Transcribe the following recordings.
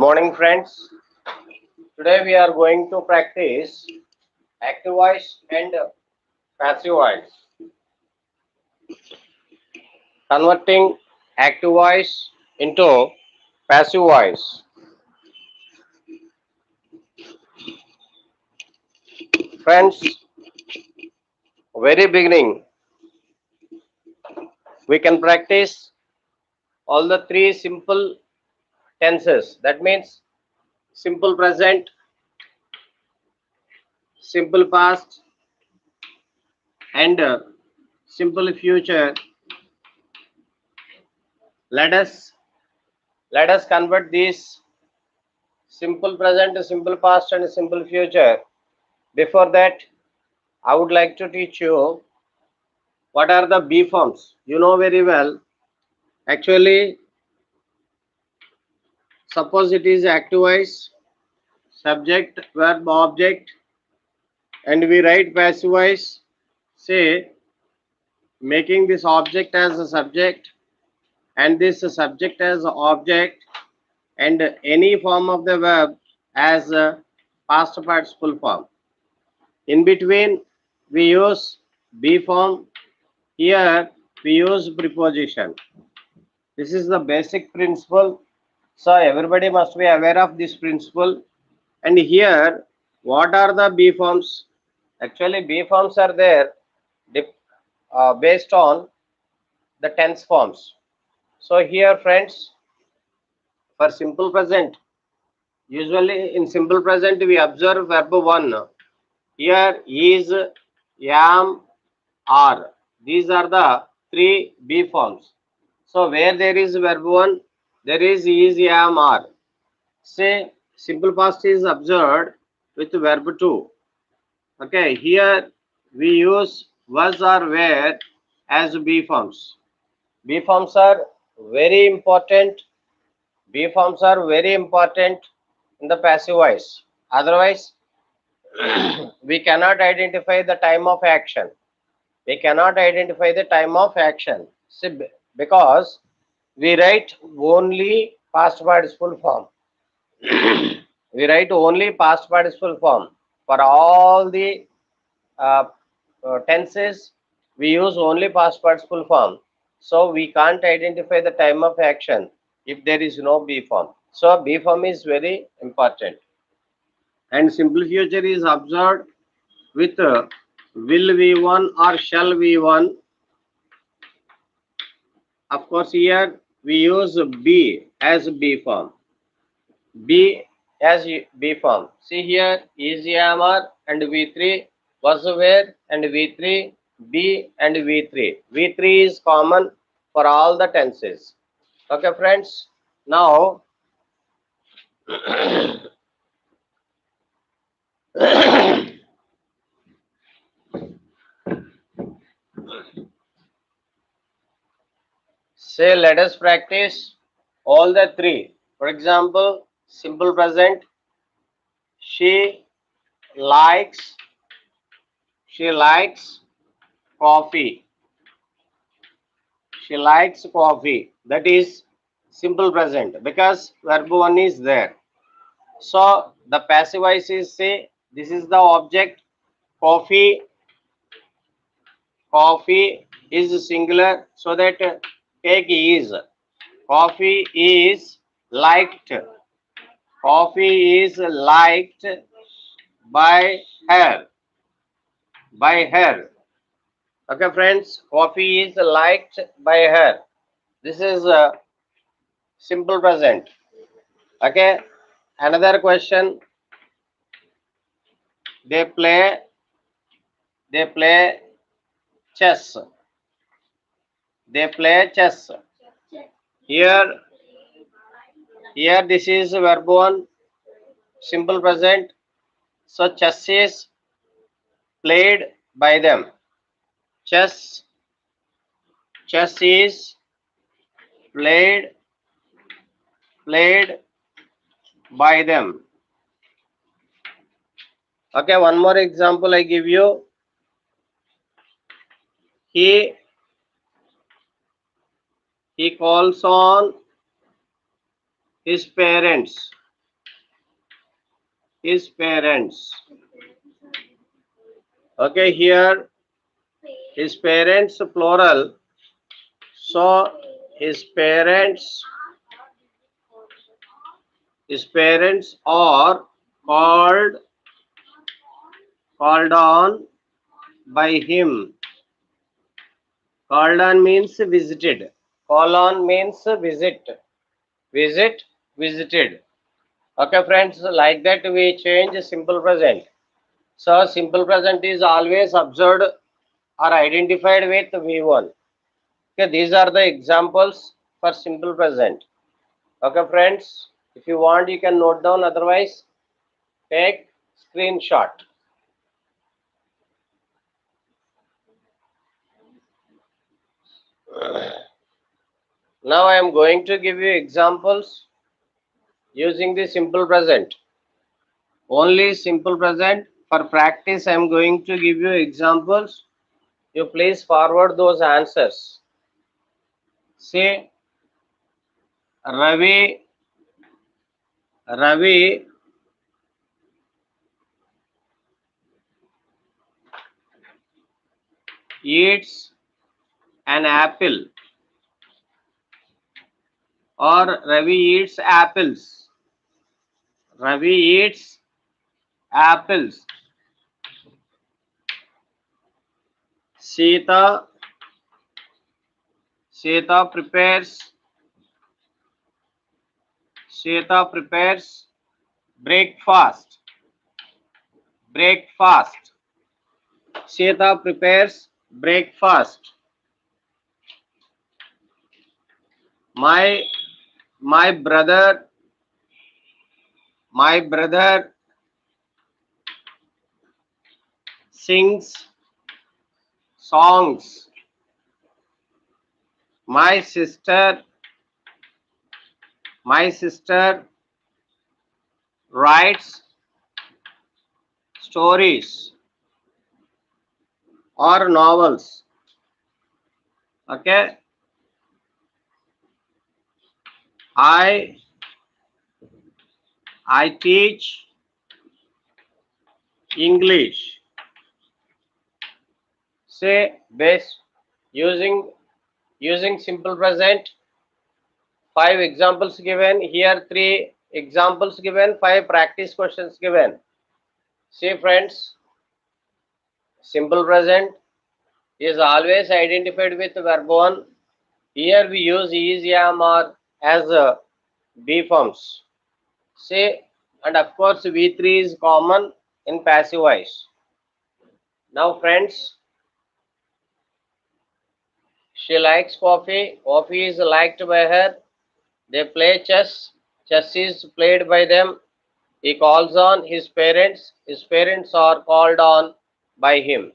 morning, friends. Today we are going to practice active voice and passive voice. Converting active voice into passive voice. Friends, very beginning, we can practice all the three simple tenses. That means simple present, simple past, and simple future. Let us convert these simple present, simple past, and simple future. Before that, I would like to teach you what are the B forms. You know very well. Actually, suppose it is active voice, subject, verb, object, and we write passive voice. Say, making this object as a subject and this subject as a object, and any form of the verb as a past participle form. In between, we use B form. Here, we use preposition. This is the basic principle. So everybody must be aware of this principle. And here, what are the B forms? Actually, B forms are there based on the tense forms. So here, friends, for simple present, usually in simple present we observe verb 1. Here is, am, are. These are the three B forms. So where there is verb 1, there is, am, are. Say simple past is observed with verb 2. Okay, here we use was or were as B forms. B forms are very important. B forms are very important in the passive voice. Otherwise, we cannot identify the time of action. We cannot identify the time of action. See, because we write only past participle form. We write only past participle form. For all the uh, tenses, we use only past participle form. So we can't identify the time of action if there is no B form. So B form is very important. And simple future is observed with will V1 or shall V1. Of course, here we use B as B form. B as B form. See here, is, am, are, and V3 was, where, and V3, B and V3. V3 is common for all the tenses. Okay, friends. Now, say let us practice all the three. For example, simple present. She likes coffee. She likes coffee. That is simple present because verb 1 is there. So the passive voice is, say this is the object. Coffee. Coffee is singular, so that take is. Coffee is liked. Coffee is liked by her. By her. Okay, friends. Coffee is liked by her. This is simple present. Okay. Another question. They play. They play chess. They play chess. Here, here this is verb 1, simple present. So chess is played by them. Chess, chess is played by them. Okay, one more example I give you. He calls on his parents. his parents. Okay, here his parents plural. So his parents are called on by him. Called on means visited. Call on means visit. Visited. Okay, friends, like that we change simple present. So simple present is always observed or identified with V1. Okay, these are the examples for simple present. Okay, friends, if you want, you can note down. Otherwise, take screenshot. Now I am going to give you examples using the simple present. Only simple present. For practice, I am going to give you examples. You please forward those answers. Say, Ravi eats an apple, or Ravi eats apples. Ravi eats apples. Sita prepares breakfast. Sita prepares breakfast. My brother sings songs. My sister writes stories or novels. Okay, I teach English. Say best using simple present. 5 examples given here, 3 examples given, 5 practice questions given. See friends, simple present is always identified with verb 1. Here we use is, am, or as be forms. Say, and of course V3 is common in passive voice. Now friends, she likes coffee. Coffee is liked by her. They play chess. Chess is played by them. He calls on his parents. His parents are called on by him.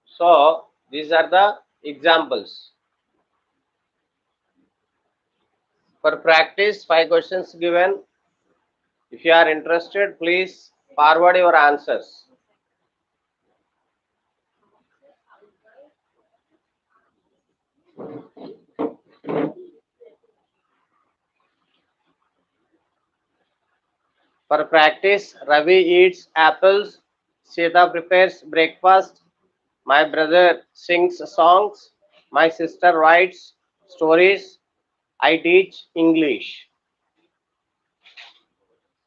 So these are the examples. For practice, 5 questions given. If you are interested, please forward your answers. For practice, Ravi eats apples. Sita prepares breakfast. My brother sings songs. My sister writes stories. I teach English.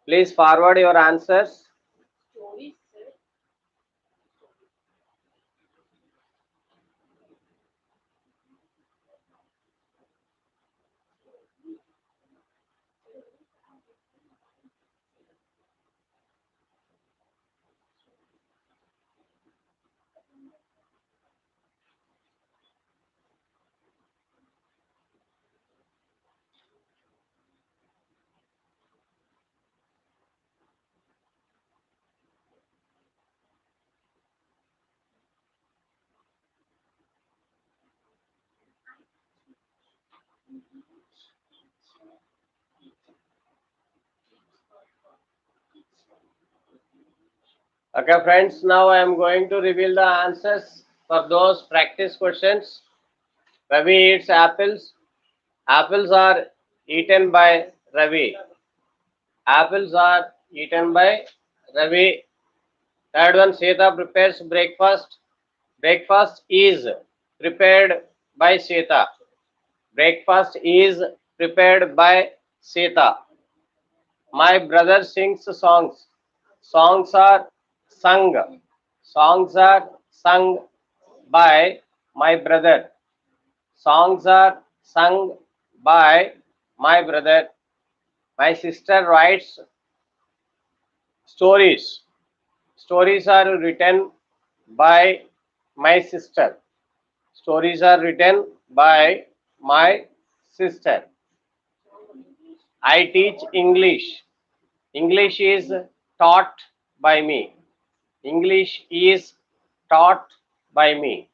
Please forward your answers. Okay, friends, now I am going to reveal the answers for those practice questions. Ravi eats apples. Apples are eaten by Ravi. Apples are eaten by Ravi. Third one, Sita prepares breakfast. Breakfast is prepared by Sita. Breakfast is prepared by Sita. My brother sings songs. Songs are sung. Songs are sung by my brother. Songs are sung by my brother. My sister writes stories. Stories are written by my sister. Stories are written by my sister. I teach English. English is taught by me. English is taught by me.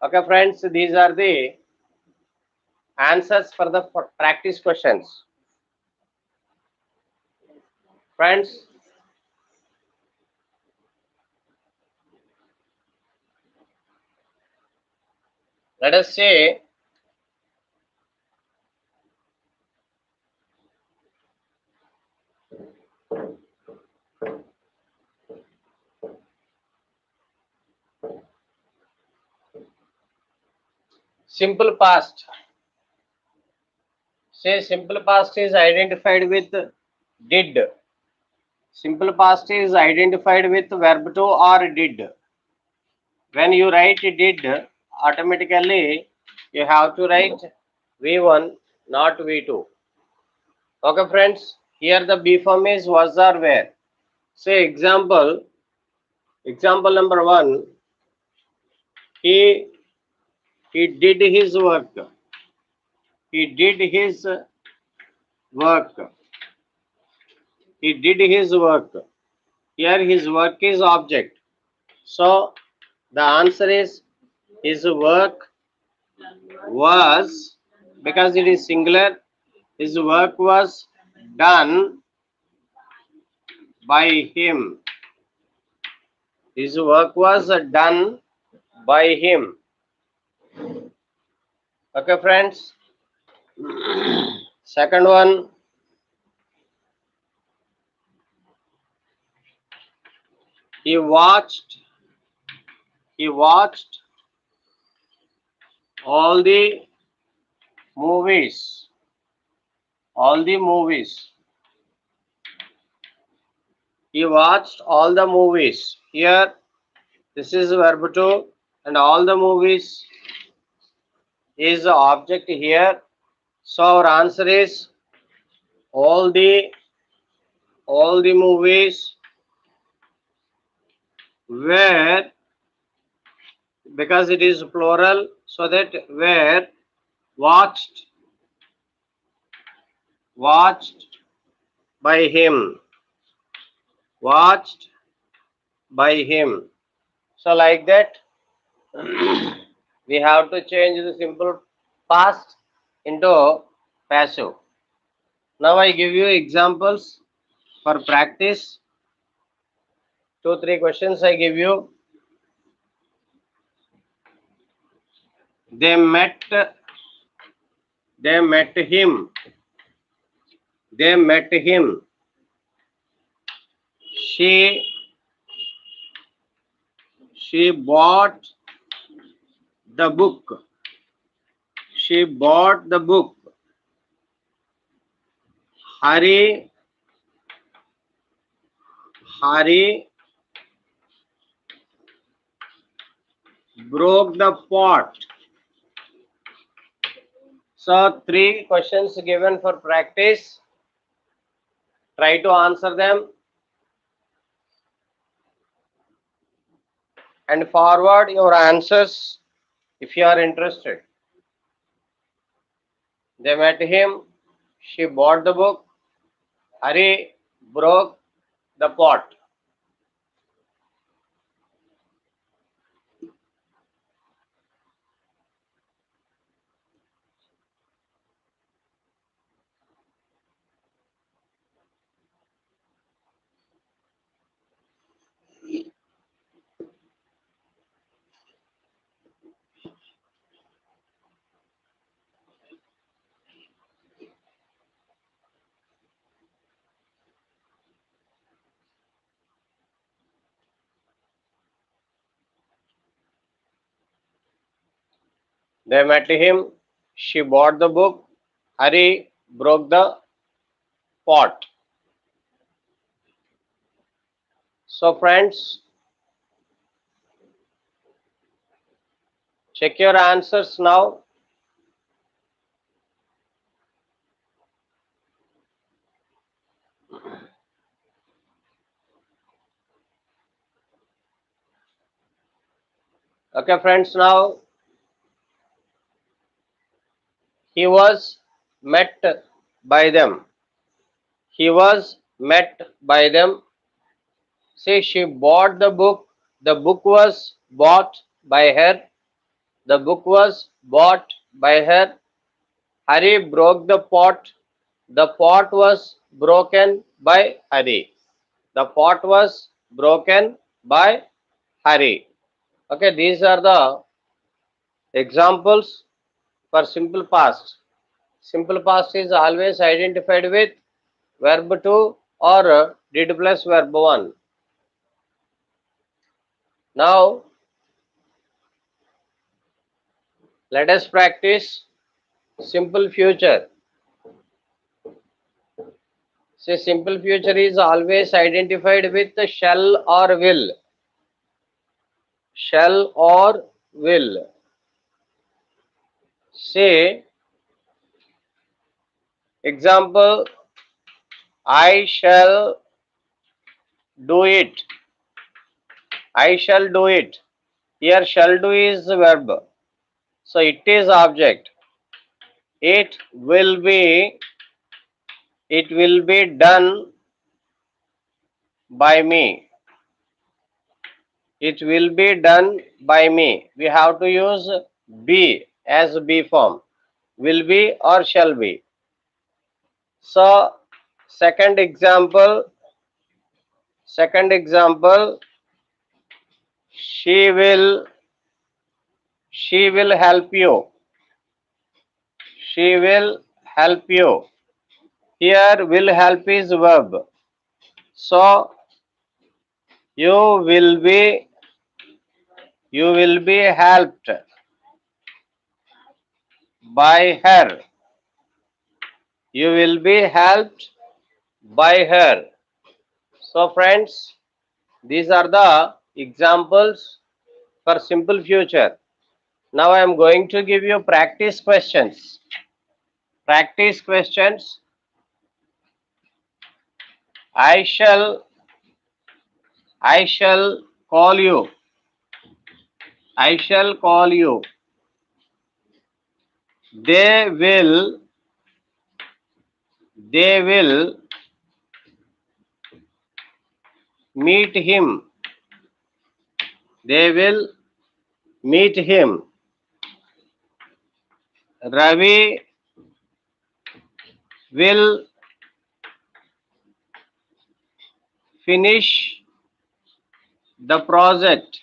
Okay, friends, these are the answers for the practice questions. Friends, let us say simple past. Say simple past is identified with did. Simple past is identified with verb to or did. When you write did, automatically you have to write V1, not V2. Okay, friends. Here the B form is was or were. Say example number 1. He he did his work. He did his work. He did his work. Here his work is object. So the answer is his work was, because it is singular, his work was done by him. His work was done by him. Okay, friends. Second one, he watched all the movies. All the movies. He watched all the movies. Here, this is verb 2, and all the movies is the object here. So our answer is all the movies were, because it is plural, so that were watched by him. Watched by him. So like that, we have to change the simple past into passive. Now I give you examples for practice. 2-3 questions I give you. They met him. They met him. She bought the book. She bought the book. Hari broke the pot. So 3 questions given for practice. Try to answer them and forward your answers if you are interested. They met him. She bought the book. Hari broke the pot. They met him. She bought the book. Hari broke the pot. So friends, check your answers now. Okay friends, now he was met by them. He was met by them. See, she bought the book. The book was bought by her. The book was bought by her. Hari broke the pot. The pot was broken by Hari. The pot was broken by Hari. Okay, these are the examples for simple past. Simple past is always identified with verb 2 or did plus verb 1. Now, let us practice simple future. See, simple future is always identified with shall or will. Shall or will. Say, example, I shall do it. I shall do it. Here shall do is verb. So it is object. It will be done by me. It will be done by me. We have to use be as be form. Will be or shall be. So second example, she will help you. She will help you. Here will help is verb. So you will be helped by her. You will be helped by her. So friends, these are the examples for simple future. Now I am going to give you practice questions. Practice questions. I shall call you. I shall call you. They will meet him. They will meet him. Ravi will finish the project.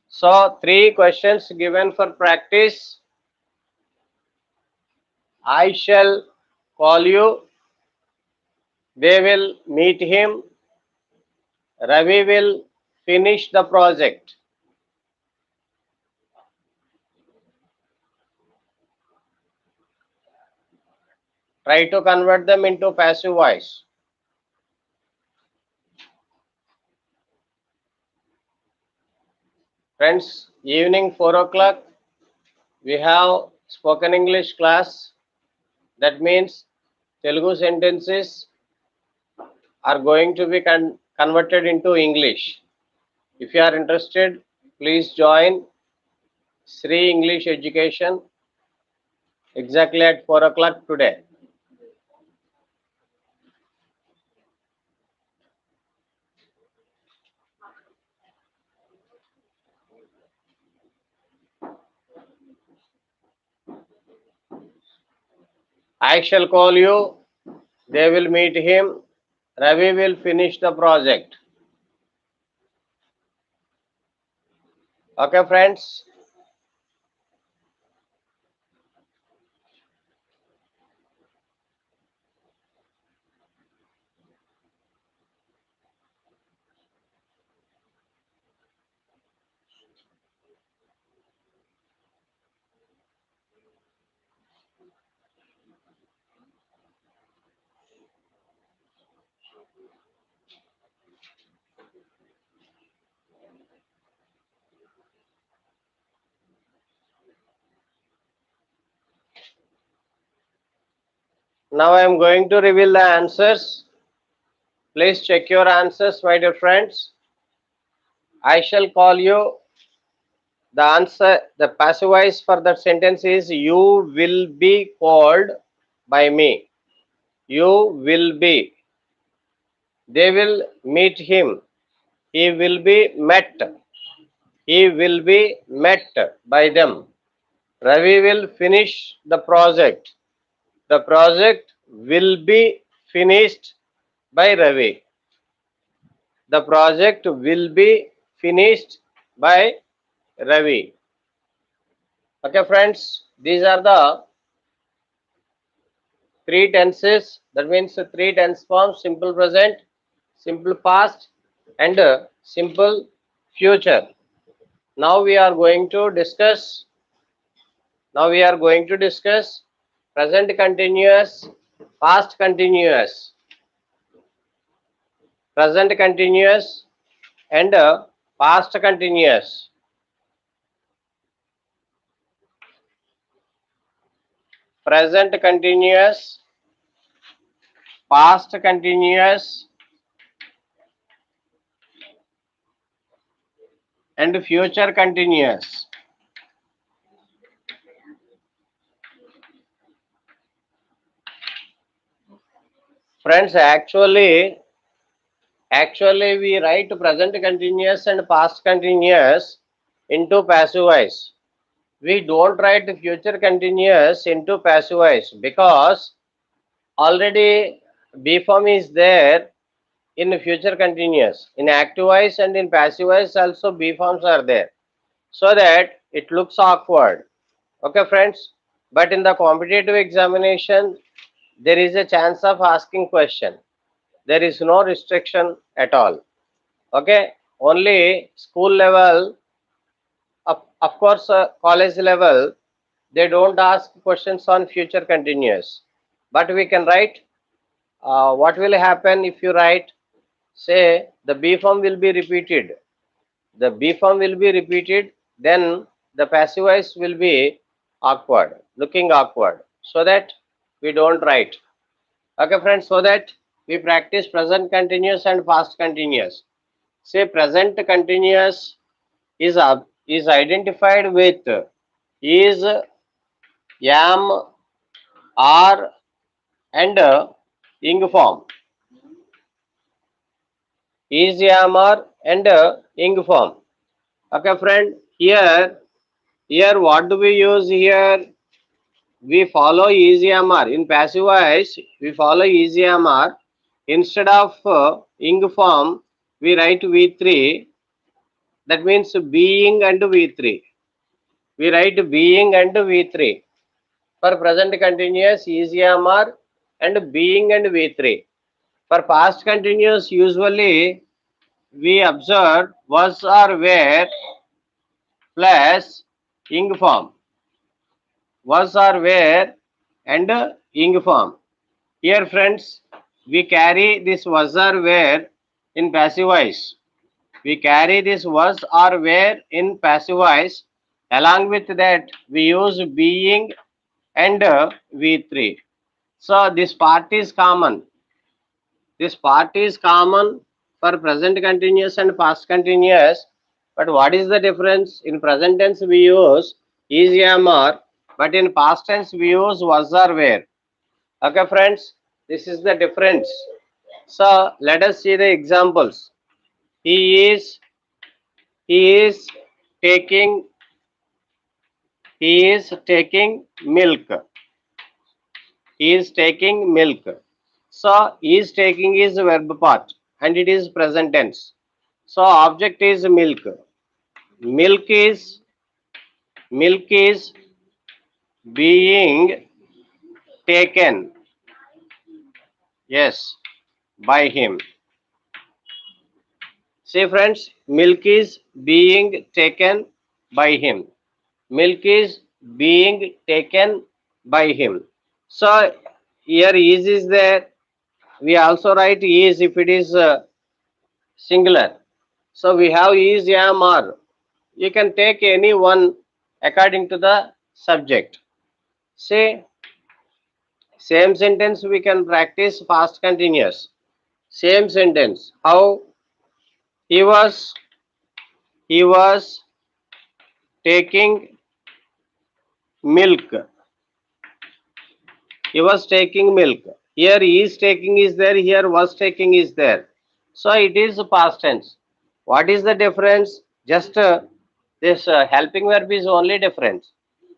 So, three questions given for practice. I shall call you. They will meet him. Ravi will finish the project. Try to convert them into passive voice. Friends, evening 4 o'clock, we have spoken English class. That means Telugu sentences are going to be converted into English. If you are interested, please join Sri English Education exactly at 4 o'clock today. I shall call you. They will meet him. Ravi will finish the project. Okay, friends. Now I am going to reveal the answers. Please check your answers, my dear friends. I shall call you the answer. The passive voice for that sentence is you will be called by me. You will be. They will meet him. He will be met. He will be met by them. Ravi will finish the project. The project will be finished by Ravi. The project will be finished by Ravi. Okay, friends, these are the three tenses. That means three tense forms: simple present, simple past, and simple future. Now we are going to discuss. Now we are going to discuss present continuous, past continuous, present continuous, and past continuous. Present continuous, past continuous, and future continuous. Friends, actually we write present continuous and past continuous into passive voice. We don't write future continuous into passive voice because already B form is there in future continuous. In active voice and in passive voice also B forms are there, so that it looks awkward. Okay, friends. But in the competitive examination, there is a chance of asking question. There is no restriction at all. Okay, only school level, of course, college level, they don't ask questions on future continuous. But we can write what will happen if you write, say, the B form will be repeated. The B form will be repeated, then the passive voice will be awkward, looking awkward, so that we don't write. Okay, friends, so that we practice present continuous and past continuous. Say present continuous is identified with is, am, are, and ing form. Is, am, are, and ing form. Okay, friend. Here, what do we use here? We follow EZMR. In passive voice, we follow EZMR. Instead of ing form, we write V3. That means being and V3. We write being and V3. For present continuous, EZMR and being and V3. For past continuous, usually we observe was or were plus ing form. Was or were and ing form. Here, friends, we carry this was or were in passive voice. We carry this was or were in passive voice. Along with that, we use being and V3. So this part is common. This part is common for present continuous and past continuous. But what is the difference? In present tense we use is, am, are, but in past tense we use was or were. Okay, friends, this is the difference. So let us see the examples. He is he taking he is taking milk. He is taking milk. So is taking is verb part and it is present tense. So object is milk. Milk is milk is being taken. Yes, by him. See, friends, milk is being taken by him. Milk is being taken by him. So here is there. We also write is if it is singular. So we have is, am, are. You can take any one according to the subject. Say Same sentence we can practice past continuous. Same sentence. How? He was he was taking milk. He was taking milk. Here is taking is there, here was taking is there. So it is past tense. What is the difference? Just this helping verb is only difference.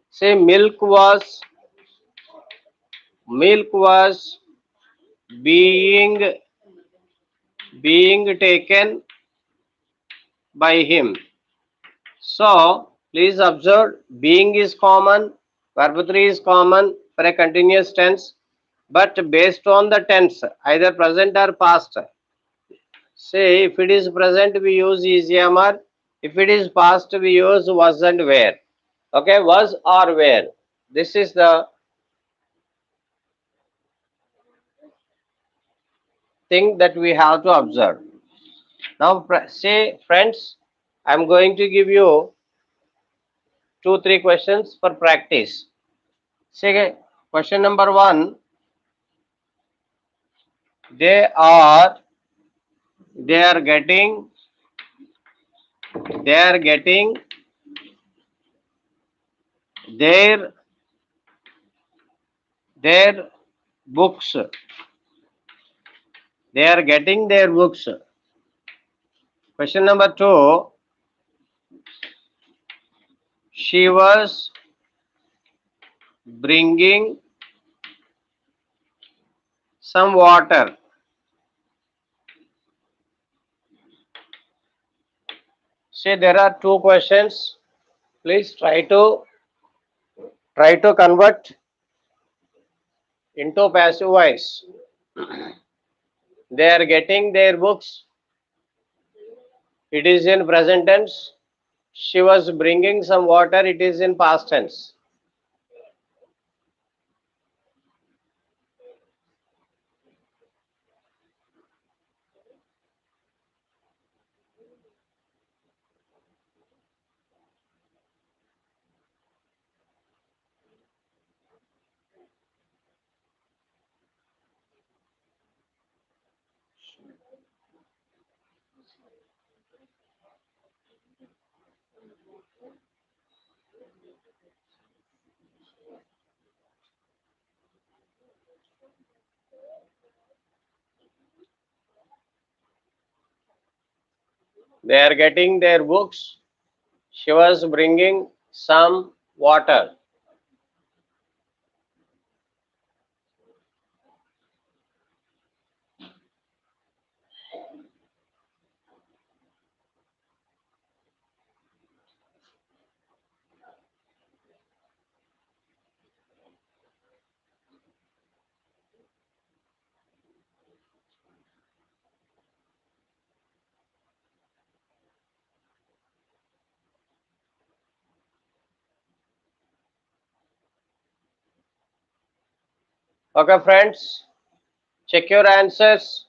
Say milk was being taken by him. So please observe, being is common, verb 3 is common for a continuous tense, but based on the tense, either present or past. Say if it is present we use is or, if it is past we use was and were. Okay, was or were. This is the thing that we have to observe. Now say friends, I am going to give you 2-3 questions for practice. Say question number 1, they are they are getting they are getting their their books. They are getting their books. Question number 2, she was bringing some water. Say there are 2 questions. Please try to convert into passive voice. They are getting their books. It is in present tense. She was bringing some water. It is in past tense. They are getting their books. She was bringing some water. Okay, friends, check your answers.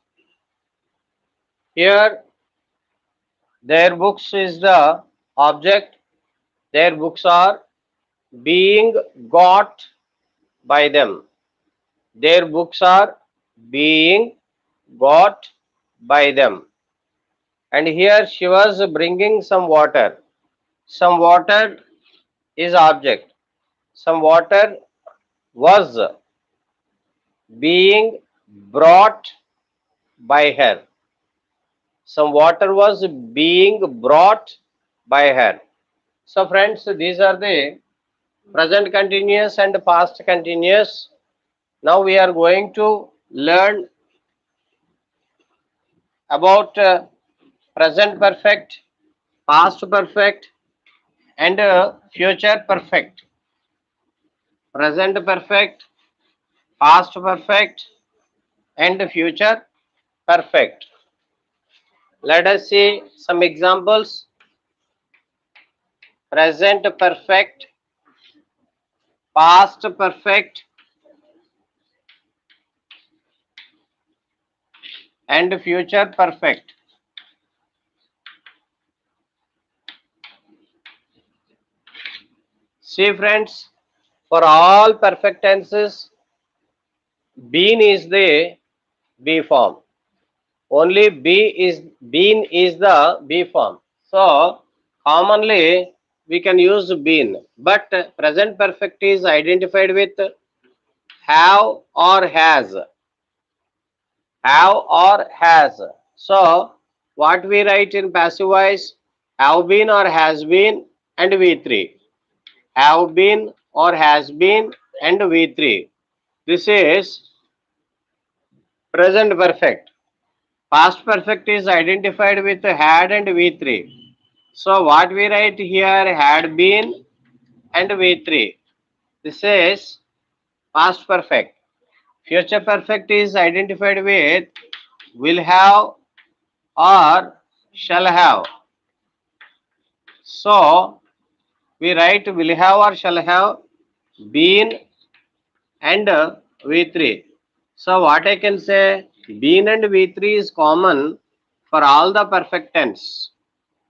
Here, their books is the object. Their books are being got by them. Their books are being got by them. And here she was bringing some water. Some water is object. Some water was being brought by her. Some water was being brought by her. So friends, these are the present continuous and past continuous. Now we are going to learn about present perfect, past perfect and future perfect. Present perfect, past perfect and future perfect. Let us see some examples. Present perfect, past perfect and future perfect. See friends, for all perfect tenses Been is the B form. Only been is the B form. So commonly we can use been, but present perfect is identified with have or has. Have or has. So what we write in passive voice? Have been or has been and V3. Have been or has been and V3. This is present perfect. Past perfect is identified with had and V3. So what we write here, had been and V3. This is past perfect. Future perfect is identified with will have or shall have. So we write will have or shall have been and V3. So what I can say, been and V3 is common for all the perfect tense.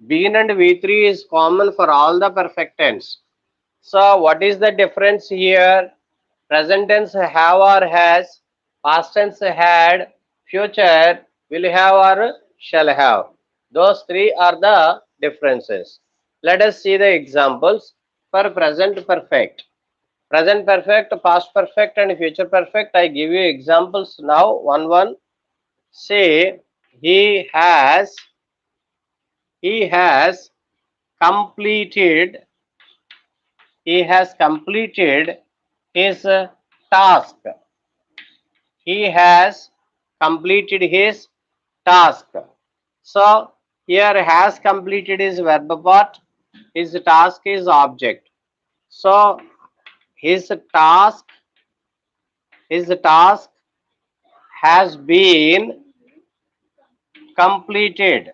Been and V3 is common for all the perfect tense. So what is the difference here? Present tense have or has, past tense had, future will have or shall have. Those three are the differences. Let us see the examples for present perfect. Present perfect, past perfect and future perfect. I give you examples now, one. Say he has completed he has completed his task. He has completed his task. So here has completed is verb part, his task is object. So his task his task has been completed.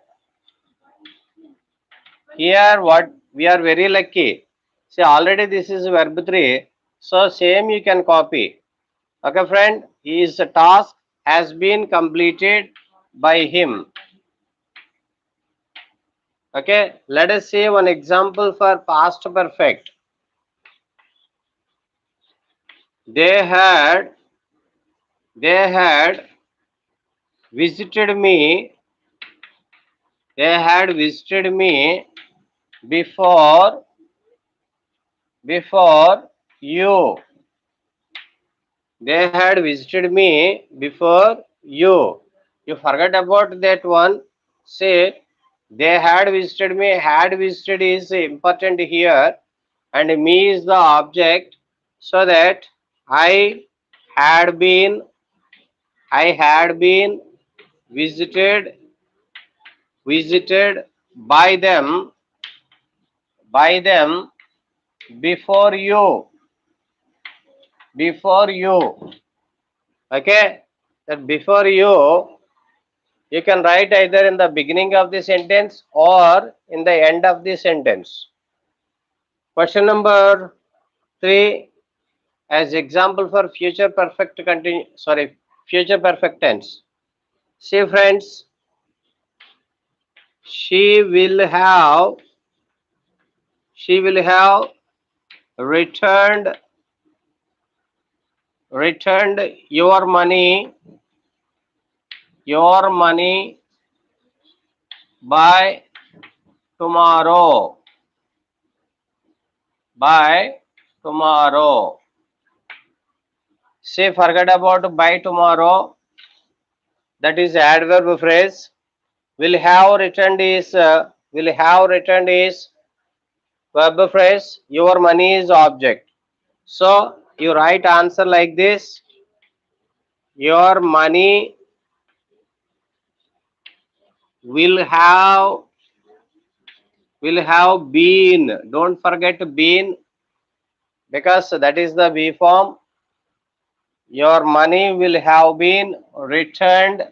Here what we are very lucky. See already this is verb 3. So same you can copy. Okay friend, his task has been completed by him. Okay, let us see one example for past perfect. They had they had visited me. They had visited me before before you. They had visited me before you. You forgot about that one. Say they had visited me. Had visited is important here, and me is the object. So that I had been I had been visited by them before you. Okay, that before you can write either in the beginning of the sentence or in the end of the sentence. Question number 3, as example for future perfect tense. See friends, she will have she will have returned returned your money by tomorrow by tomorrow. Say forget about by tomorrow, that is adverb phrase. Will have returned is verb phrase. Your money is object. So you write answer like this: your money will have been. Don't forget been, because that is the B form. Your money will have been returned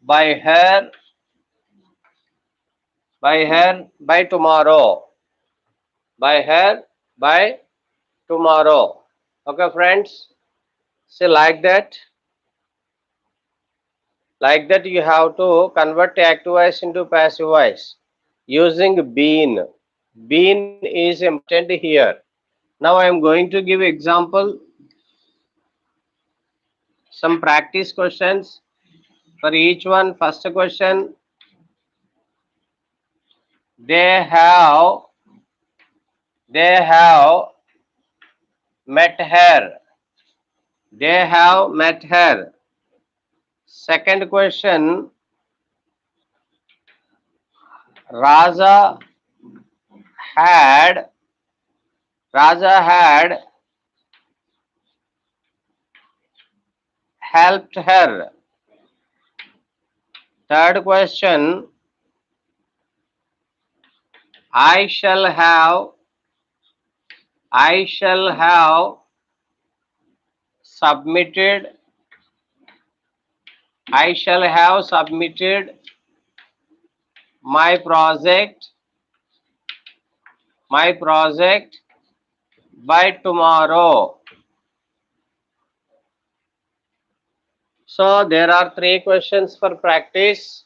by her by tomorrow. By her by tomorrow. Okay friends, see like that you have to convert active voice into passive voice using been. Been is important here. Now I am going to give example, some practice questions for each one. First question, they have met her. They have met her. Second question, Raja had Raja had helped her. Third question, I shall have submitted I shall have submitted my project by tomorrow. So there are three questions for practice.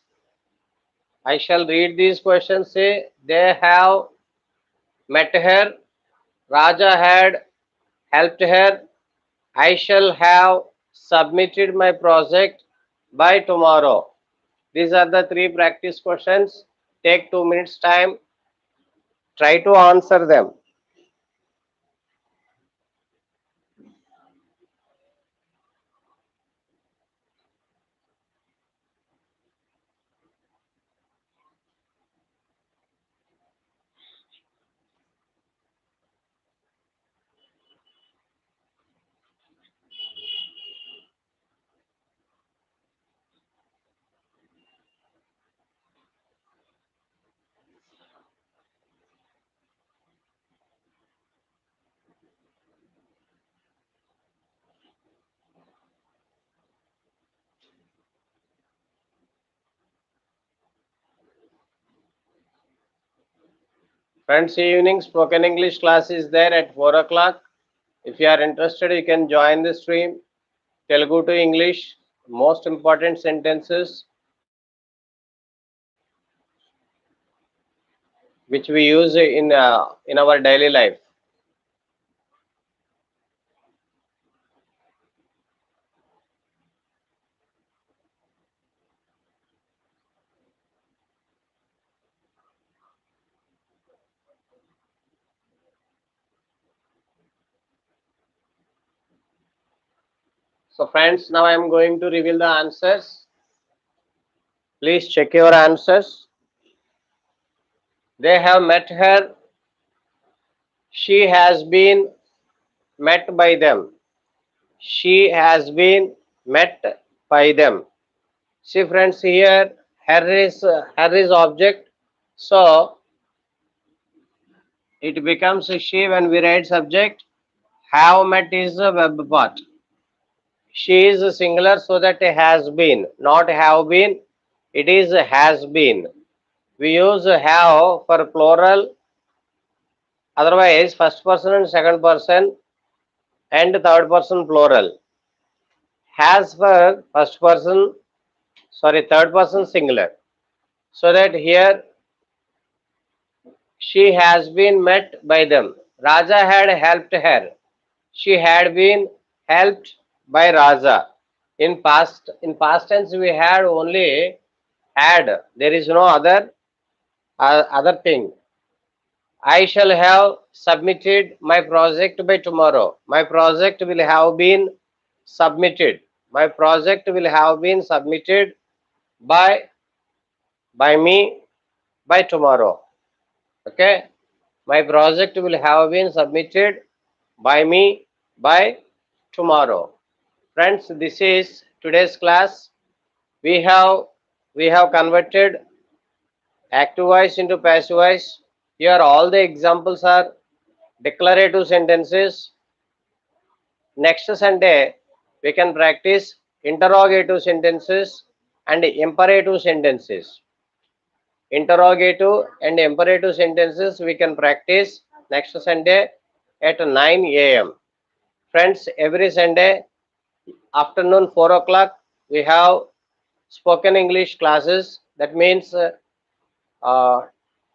I shall read these questions. Say, they have met her. Raja had helped her. I shall have submitted my project by tomorrow. These are the three practice questions. Take 2 minutes time. Try to answer them. Friends, evening spoken English class is there at 4 o'clock. If you are interested, you can join the stream. Telugu to English, most important sentences which we use in our daily life. So friends, now I am going to reveal the answers. Please check your answers. They have met her. She has been met by them. She has been met by them. See friends, here her is object. So it becomes a she when we write subject. Have met is a verb part. She is a singular, so that has been, not have been. It is has been. We use have for plural. Otherwise, first person and second person and third person plural. Has for third person singular. So that here she has been met by them. Raja had helped her. She had been helped by Raja. In past tense we had only had. There is no other thing. I shall have submitted my project by tomorrow. My project will have been submitted. My project will have been submitted by me by tomorrow. Okay. My project will have been submitted by me by tomorrow. Friends, this is today's class. We have converted active voice into passive voice. Here all the examples are declarative sentences. Next Sunday we can practice interrogative sentences and imperative sentences. Interrogative and imperative sentences we can practice next Sunday at 9 a.m. Friends, every Sunday afternoon 4 o'clock we have spoken English classes. That means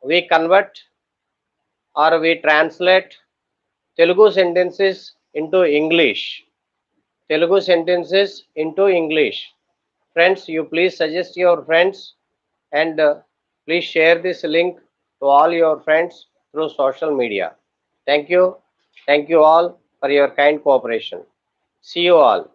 we convert or we translate Telugu sentences into English. Telugu sentences into English. Friends, you please suggest your friends and please share this link to all your friends through social media. Thank you. Thank you all for your kind cooperation. See you all.